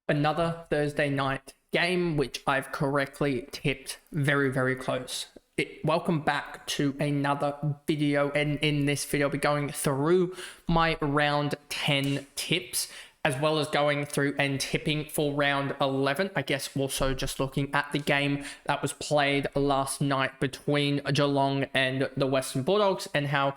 Another Thursday night game, which I've correctly tipped very, very close. Welcome back to another video, and in this video I'll be going through my round 10 tips, as well as going through and tipping for round 11. I guess also just looking at the game that was played last night between Geelong and the Western Bulldogs, and how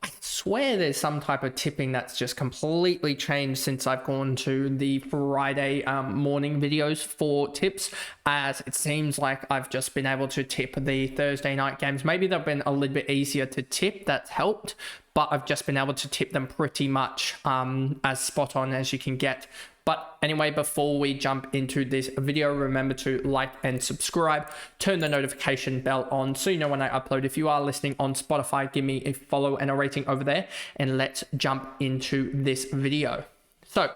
I swear there's some type of tipping that's just completely changed since I've gone to the Friday morning videos for tips, as it seems like I've just been able to tip the Thursday night games. Maybe they've been a little bit easier to tip, that's helped, but I've just been able to tip them pretty much as spot on as you can get. But anyway, before we jump into this video, remember to like and subscribe, turn the notification bell on so you know when I upload. If you are listening on Spotify, give me a follow and a rating over there, and let's jump into this video. So,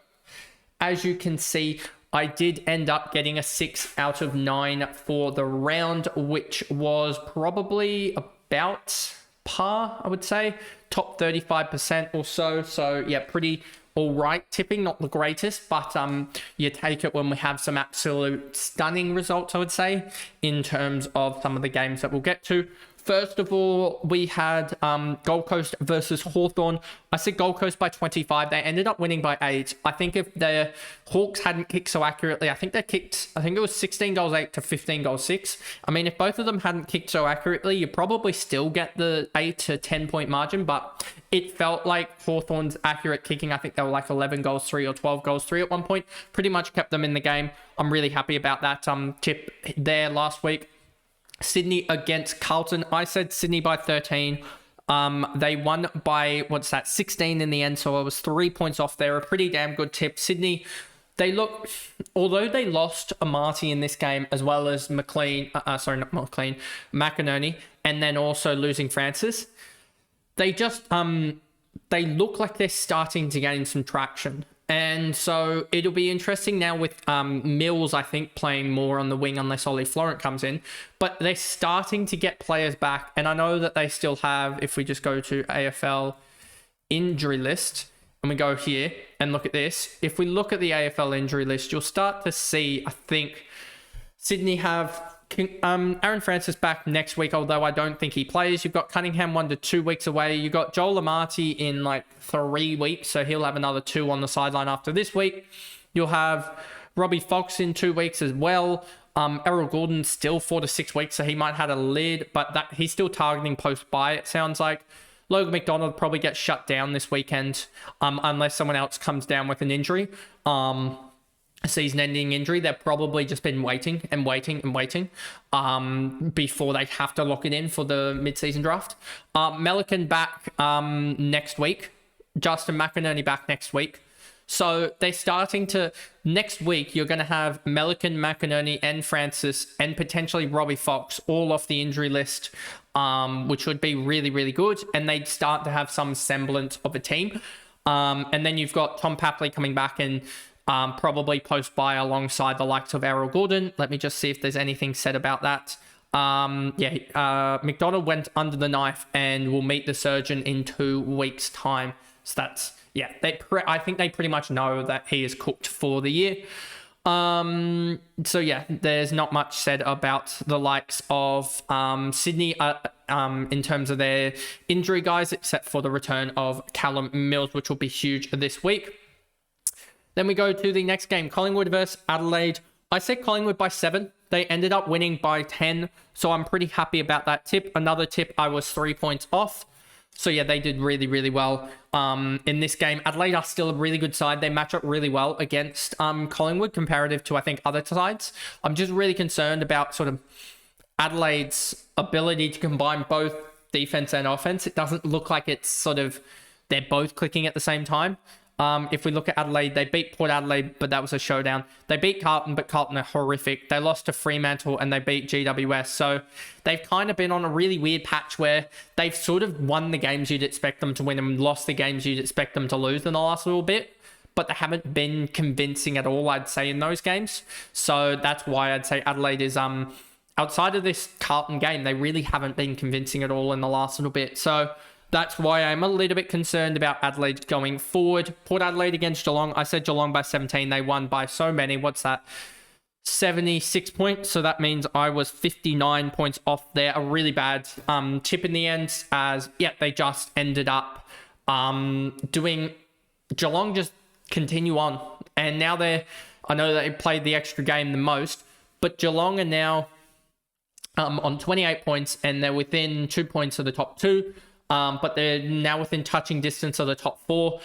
as you can see, I did end up getting a 6 out of 9 for the round, which was probably about par, I would say, top 35% or so. So yeah, pretty all right tipping, not the greatest, but you take it when we have some absolute stunning results, I would say, in terms of some of the games that we'll get to. First of all, we had Gold Coast versus Hawthorn. I said Gold Coast by 25. They ended up winning by 8. I think if the Hawks hadn't kicked so accurately, I think it was 16 goals 8 to 15 goals 6. I mean, if both of them hadn't kicked so accurately, you probably still get the 8 to 10 point margin, but it felt like Hawthorn's accurate kicking, I think they were like 11 goals 3 or 12 goals 3 at one point, pretty much kept them in the game. I'm really happy about that tip there last week. Sydney against Carlton. I said Sydney by 13. They won by, 16 in the end, so I was 3 points off there. A pretty damn good tip. Sydney, although they lost Amati in this game, as well as McInerney, and then also losing Francis, they just, they look like they're starting to gain some traction. And so it'll be interesting now with Mills, I think, playing more on the wing unless Ollie Florent comes in. But they're starting to get players back. And I know that they still have, if we just go to AFL injury list, and we go here and look at this. If we look at the AFL injury list, you'll start to see, I think, Sydney have Aaron Francis back next week, although I don't think he plays. You've got Cunningham 1 to 2 weeks away. You've got Joel Amati in like 3 weeks, so he'll have another 2 on the sideline after this week. You'll have Robbie Fox in 2 weeks as well. Errol Gordon still 4 to 6 weeks, so he might have a lid, but he's still targeting post-bye, it sounds like. Logan McDonald probably gets shut down this weekend, unless someone else comes down with an injury. Season-ending injury. They've probably just been waiting before they have to lock it in for the mid-season draft. Melican back next week. Justin McInerney back next week. So they're starting to... Next week, you're going to have Melican, McInerney, and Francis, and potentially Robbie Fox all off the injury list, which would be really, really good. And they'd start to have some semblance of a team. And then you've got Tom Papley coming back and probably post-bye alongside the likes of Errol Gordon. Let me just see if there's anything said about that. McDonald went under the knife and will meet the surgeon in 2 weeks' time. So that's, yeah, I think they pretty much know that he is cooked for the year. So yeah, there's not much said about the likes of Sydney in terms of their injury guys, except for the return of Callum Mills, which will be huge this week. Then we go to the next game, Collingwood versus Adelaide. I said Collingwood by 7. They ended up winning by 10, so I'm pretty happy about that tip. Another tip, I was 3 points off. So yeah, they did really, really well in this game. Adelaide are still a really good side. They match up really well against Collingwood comparative to, I think, other sides. I'm just really concerned about sort of Adelaide's ability to combine both defense and offense. It doesn't look like it's sort of, they're both clicking at the same time. If we look at Adelaide, they beat Port Adelaide, but that was a showdown. They beat Carlton, but Carlton are horrific. They lost to Fremantle and they beat GWS. So they've kind of been on a really weird patch where they've sort of won the games you'd expect them to win and lost the games you'd expect them to lose in the last little bit. But they haven't been convincing at all, I'd say, in those games. So that's why I'd say Adelaide is, outside of this Carlton game, they really haven't been convincing at all in the last little bit. So That's why I'm a little bit concerned about Adelaide going forward. Port Adelaide against Geelong. I said Geelong by 17. They won by so many. What's that? 76 points. So that means I was 59 points off there. A really bad tip in the end, as they just ended up doing Geelong just continue on. And now I know they played the extra game the most, but Geelong are now on 28 points, and they're within 2 points of the top two. But they're now within touching distance of the top four,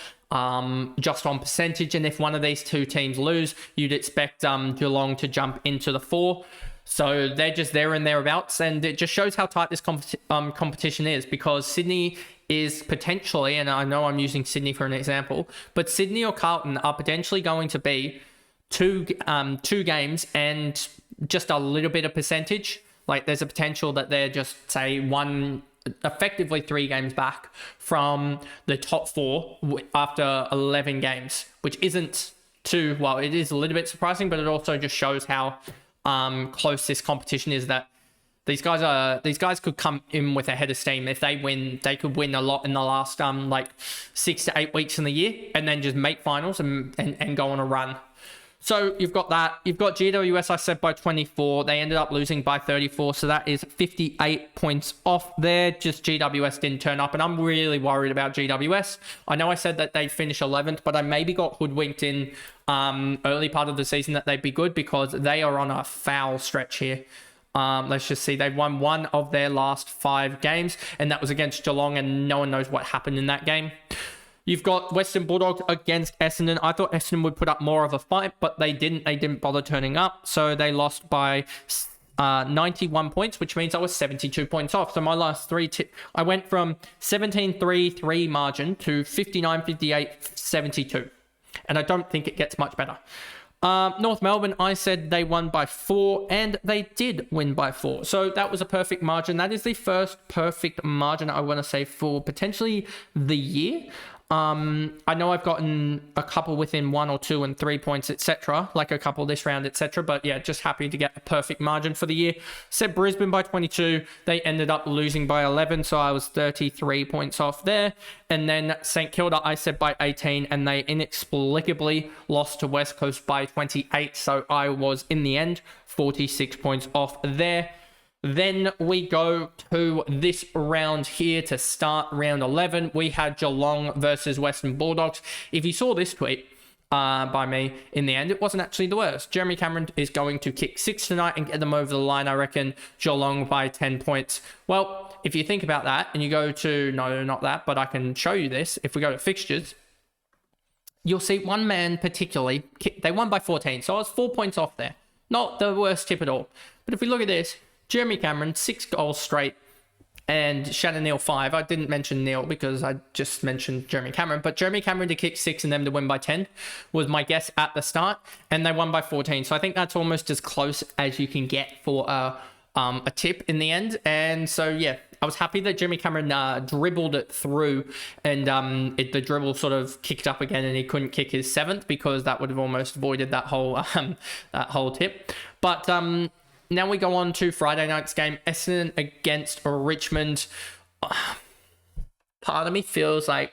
just on percentage. And if one of these two teams lose, you'd expect Geelong to jump into the four. So they're just there and thereabouts. And it just shows how tight this competition is, because Sydney is potentially, and I know I'm using Sydney for an example, but Sydney or Carlton are potentially going to be two games and just a little bit of percentage. Like, there's a potential that they're just, say, effectively 3 games back from the top 4 after 11 games, which isn't too, well, it is a little bit surprising, but it also just shows how close this competition is, that these guys could come in with a head of steam. If they win, they could win a lot in the last 6 to 8 weeks in the year, and then just make finals and go on a run. So you've got that. You've got GWS, I said, by 24. They ended up losing by 34. So that is 58 points off there. Just GWS didn't turn up. And I'm really worried about GWS. I know I said that they'd finish 11th, but I maybe got hoodwinked in early part of the season that they'd be good, because they are on a foul stretch here. Let's just see. They've won 1 of their last 5 games, and that was against Geelong, and no one knows what happened in that game. You've got Western Bulldogs against Essendon. I thought Essendon would put up more of a fight, but they didn't. They didn't bother turning up. So they lost by 91 points, which means I was 72 points off. So my last 3 I went from 17-3 margin to 59-58, 72. And I don't think it gets much better. North Melbourne, I said they won by 4, and they did win by 4. So that was a perfect margin. That is the first perfect margin, I want to say, for potentially the year. I know I've gotten a couple within 1 or 2 and 3 points, etc. Like a couple this round, etc. But yeah, just happy to get a perfect margin for the year. Said Brisbane by 22. They ended up losing by 11, so I was 33 points off there. And then St Kilda, I said by 18, and they inexplicably lost to West Coast by 28. So I was, in the end, 46 points off there. Then we go to this round here to start round 11. We had Geelong versus Western Bulldogs. If you saw this tweet by me, in the end, it wasn't actually the worst. Jeremy Cameron is going to kick 6 tonight and get them over the line, I reckon. Geelong by 10 points. Well, if you think about that and you go to, no, not that, but I can show you this. If we go to fixtures, you'll see one man particularly, they won by 14. So I was 4 points off there. Not the worst tip at all. But if we look at this, Jeremy Cameron, 6 goals straight, and Shannon Neal 5. I didn't mention Neal because I just mentioned Jeremy Cameron, but Jeremy Cameron to kick 6 and them to win by 10 was my guess at the start, and they won by 14. So I think that's almost as close as you can get for a tip in the end. And so, yeah, I was happy that Jeremy Cameron dribbled it through, and the dribble sort of kicked up again, and he couldn't kick his 7th, because that would have almost voided that whole tip. But now we go on to Friday night's game, Essendon against Richmond. Part of me feels like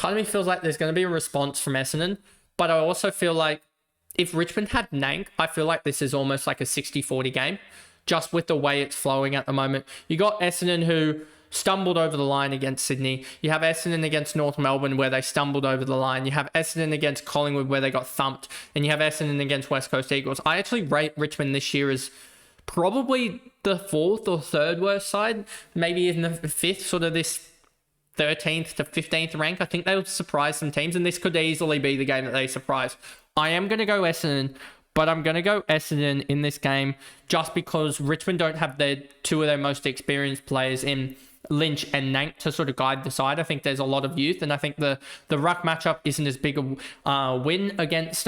there's going to be a response from Essendon, but I also feel like if Richmond had Nank, I feel like this is almost like a 60-40 game, just with the way it's flowing at the moment. You got Essendon, who stumbled over the line against Sydney. You have Essendon against North Melbourne, where they stumbled over the line. You have Essendon against Collingwood, where they got thumped. And you have Essendon against West Coast Eagles. I actually rate Richmond this year as probably the 4th or 3rd worst side, maybe in the 5th, sort of this 13th to 15th rank. I think they'll surprise some teams, and this could easily be the game that they surprise. I am going to go Essendon, but I'm going to go Essendon in this game just because Richmond don't have 2 of their most experienced players in Lynch and Nank to sort of guide the side. I think there's a lot of youth, and I think the ruck matchup isn't as big a win against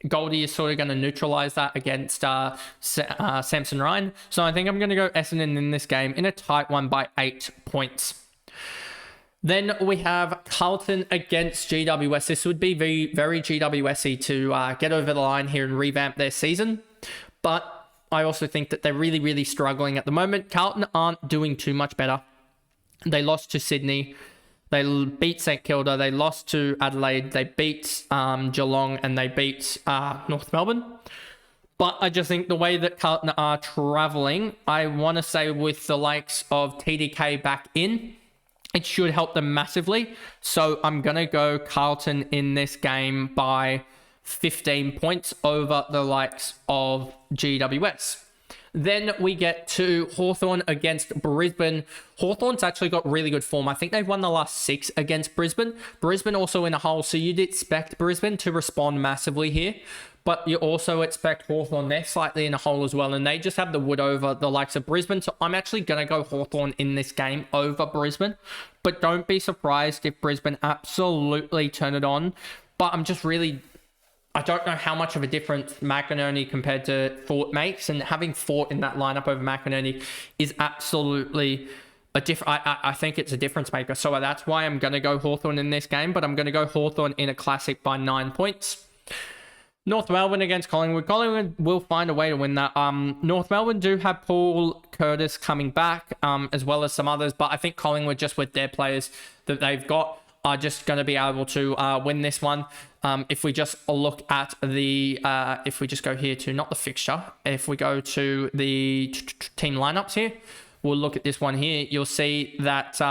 Goldie is sort of going to neutralise that against Samson Ryan. So I think I'm going to go Essendon in this game in a tight one by 8 points. Then we have Carlton against GWS. This would be very GWS-y to get over the line here and revamp their season. But I also think that they're really, really struggling at the moment. Carlton aren't doing too much better. They lost to Sydney. They beat St Kilda. They lost to Adelaide. They beat Geelong, and they beat North Melbourne. But I just think the way that Carlton are travelling, I want to say with the likes of TDK back in, it should help them massively. So I'm going to go Carlton in this game by 15 points over the likes of GWS. Then we get to Hawthorn against Brisbane. Hawthorn's actually got really good form. I think they've won the last 6 against Brisbane. Brisbane also in a hole, so you'd expect Brisbane to respond massively here. But you also expect Hawthorn, they're slightly in a hole as well, and they just have the wood over the likes of Brisbane. So I'm actually going to go Hawthorn in this game over Brisbane. But don't be surprised if Brisbane absolutely turn it on. But I'm just really... I don't know how much of a difference McInerney compared to Fort makes, and having Fort in that lineup over McInerney is absolutely a different. I think it's a difference maker. So that's why I'm going to go Hawthorn in this game, but I'm going to go Hawthorn in a classic by 9 points. North Melbourne against Collingwood. Collingwood will find a way to win that. North Melbourne do have Paul Curtis coming back, as well as some others, but I think Collingwood, just with their players that they've got, are just going to be able to win this one. If we just look at the, if we just go here to, not the fixture, if we go to the team lineups here, we'll look at this one here. You'll see that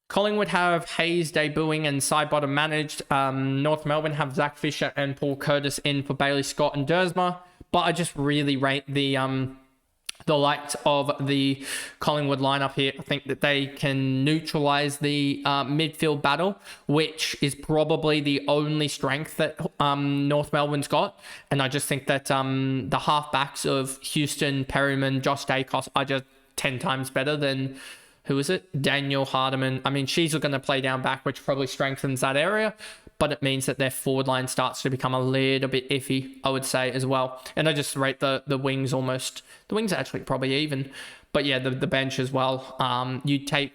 Collingwood have Hayes debuting and Sidebottom managed. North Melbourne have Zach Fisher and Paul Curtis in for Bailey Scott and Dersma. But I just really rate the likes of the Collingwood lineup here. I think that they can neutralise the midfield battle, which is probably the only strength that North Melbourne's got. And I just think that the halfbacks of Houston, Perryman, Josh Dacos are just 10 times better than, who is it? Daniel Hardiman. I mean, she's going to play down back, which probably strengthens that area. But it means that their forward line starts to become a little bit iffy, I would say, as well. And I just rate the wings almost... The wings are actually probably even. But yeah, the bench as well. You'd take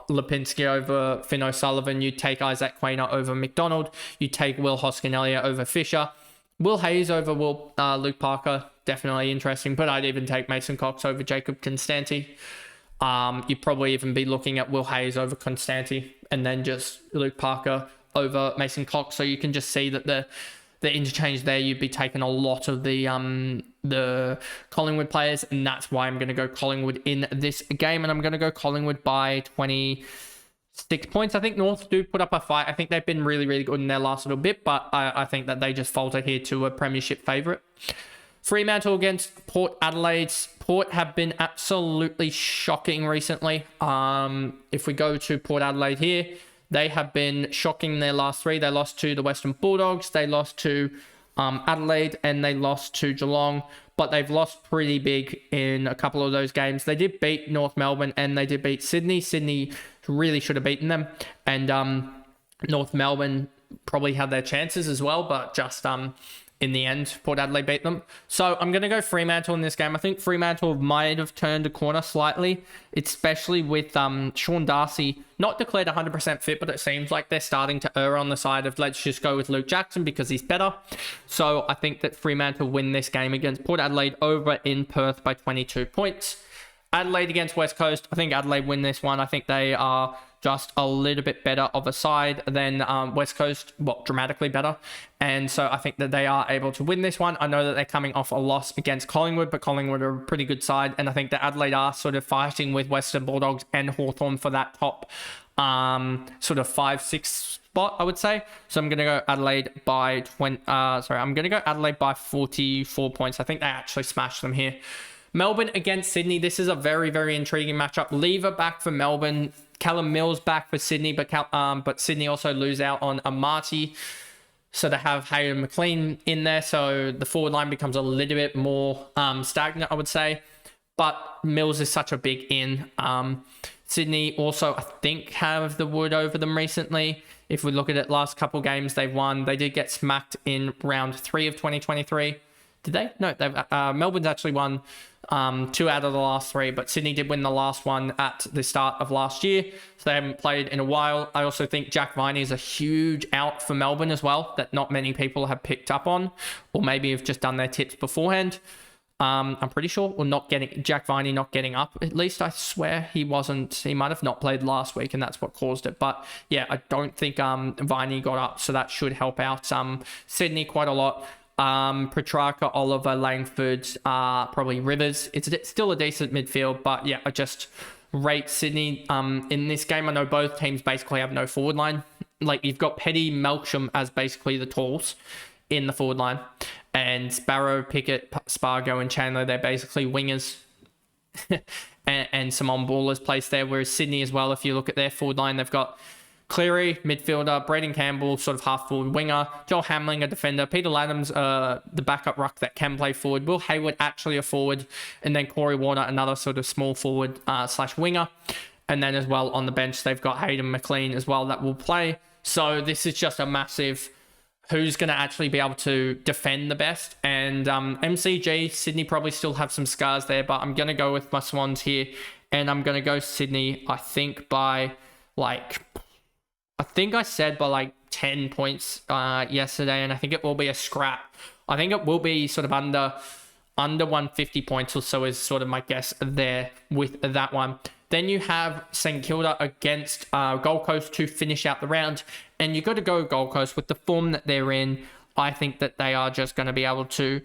Lipinski over Finn O'Sullivan. You'd take Isaac Quainer over McDonald. You'd take Will Hoskin-Elliott over Fisher. Will Hayes over Luke Parker. Definitely interesting. But I'd even take Mason Cox over Jacob Constanti. You'd probably even be looking at Will Hayes over Constanti. And then just Luke Parker over Mason Cox, so you can just see that the interchange there, you'd be taking a lot of the Collingwood players, and that's why I'm going to go Collingwood in this game, and I'm going to go Collingwood by 26 points. I think North do put up a fight. I think they've been really, really good in their last little bit, but I think that they just falter here to a premiership favourite. Fremantle against Port Adelaide. Port have been absolutely shocking recently. If we go to Port Adelaide here, they have been shocking their last 3. They lost to the Western Bulldogs, they lost to Adelaide, and they lost to Geelong. But they've lost pretty big in a couple of those games. They did beat North Melbourne, and they did beat Sydney. Sydney really should have beaten them. And North Melbourne probably had their chances as well, but just in the end, Port Adelaide beat them. So I'm going to go Fremantle in this game. I think Fremantle might have turned a corner slightly, especially with Sean Darcy not declared 100% fit, but it seems like they're starting to err on the side of let's just go with Luke Jackson because he's better. So I think that Fremantle win this game against Port Adelaide over in Perth by 22 points. Adelaide against West Coast. I think Adelaide win this one. I think they are just a little bit better of a side than West Coast, well, dramatically better. And so I think that they are able to win this one. I know that they're coming off a loss against Collingwood, but Collingwood are a pretty good side. And I think that Adelaide are sort of fighting with Western Bulldogs and Hawthorn for that top sort of 5-6 spot, I would say. So I'm going to go Adelaide by I'm going to go Adelaide by 44 points. I think they actually smashed them here. Melbourne against Sydney. This is a very, very intriguing matchup. Lever back for Melbourne. Callum Mills back for Sydney, but Sydney also lose out on Amati. So they have Hayden McLean in there. So the forward line becomes a little bit more stagnant, I would say. But Mills is such a big in. Sydney also, I think, have the wood over them recently. If we look at it, last couple games they've won. They did get smacked in round 3 of 2023. Did they? No, Melbourne's actually won 2 out of the last 3, but Sydney did win the last one at the start of last year, so they haven't played in a while. I also think Jack Viney is a huge out for Melbourne as well, that not many people have picked up on, or maybe have just done their tips beforehand. I'm pretty sure, or not getting, Jack Viney not getting up. At least I swear he wasn't, he might have not played last week and that's what caused it. But yeah, I don't think Viney got up, so that should help out Sydney quite a lot. Petrarca, Oliver, Langford, probably Rivers. It's still a decent midfield, but yeah, I just rate Sydney in this game. I know both teams basically have no forward line. Like, you've got Petty, Melksham as basically the tools in the forward line, and Sparrow, Pickett, Spargo, and Chandler, they're basically wingers. and some on-ballers placed there, whereas Sydney as well, if you look at their forward line, they've got Cleary, midfielder, Braden Campbell, sort of half-forward winger, Joel Hamling, a defender, Peter Laddams, the backup ruck that can play forward, Will Hayward, actually a forward, and then Corey Warner, another sort of small forward slash winger. And then as well on the bench, they've got Hayden McLean as well that will play. So this is just a massive who's going to actually be able to defend the best. And MCG, Sydney probably still have some scars there, but I'm going to go with my Swans here. And I'm going to go Sydney, I think by like, I think I said by like 10 points yesterday, and I think it will be a scrap. I think it will be sort of under 150 points or so is sort of my guess there with that one. Then you have St Kilda against Gold Coast to finish out the round. And you got to go Gold Coast with the form that they're in. I think that they are just going to be able to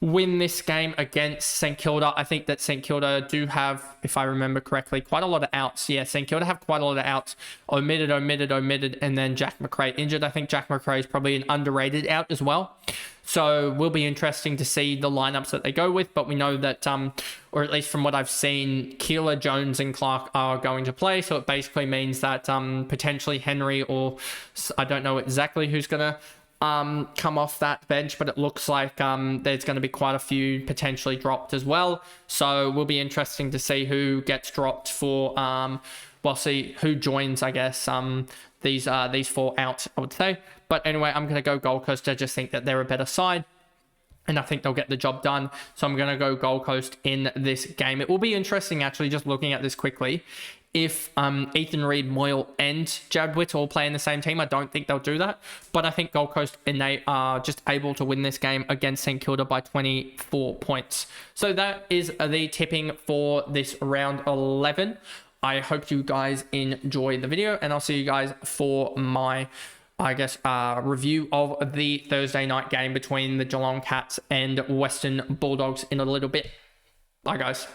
win this game against St Kilda. I think that St Kilda do have, if I remember correctly, quite a lot of outs. Yeah, St Kilda have quite a lot of outs. Omitted, and then Jack McRae injured. I think Jack McRae is probably an underrated out as well. So will be interesting to see the lineups that they go with, but we know that, or at least from what I've seen, Keeler, Jones, and Clark are going to play. So it basically means that potentially Henry, or I don't know exactly who's going to come off that bench, but it looks like there's going to be quite a few potentially dropped as well. So will be interesting to see who gets dropped for, we'll see who joins, I guess, these four out, I would say. But anyway, I'm going to go Gold Coast. I just think that they're a better side, and I think they'll get the job done. So I'm going to go Gold Coast in this game. It will be interesting, actually, just looking at this quickly. If Ethan Reid, Moyle, and Jadwit all play in the same team, I don't think they'll do that. But I think Gold Coast are just able to win this game against St Kilda by 24 points. So that is the tipping for this round 11. I hope you guys enjoy the video, and I'll see you guys for my, I guess, review of the Thursday night game between the Geelong Cats and Western Bulldogs in a little bit. Bye, guys.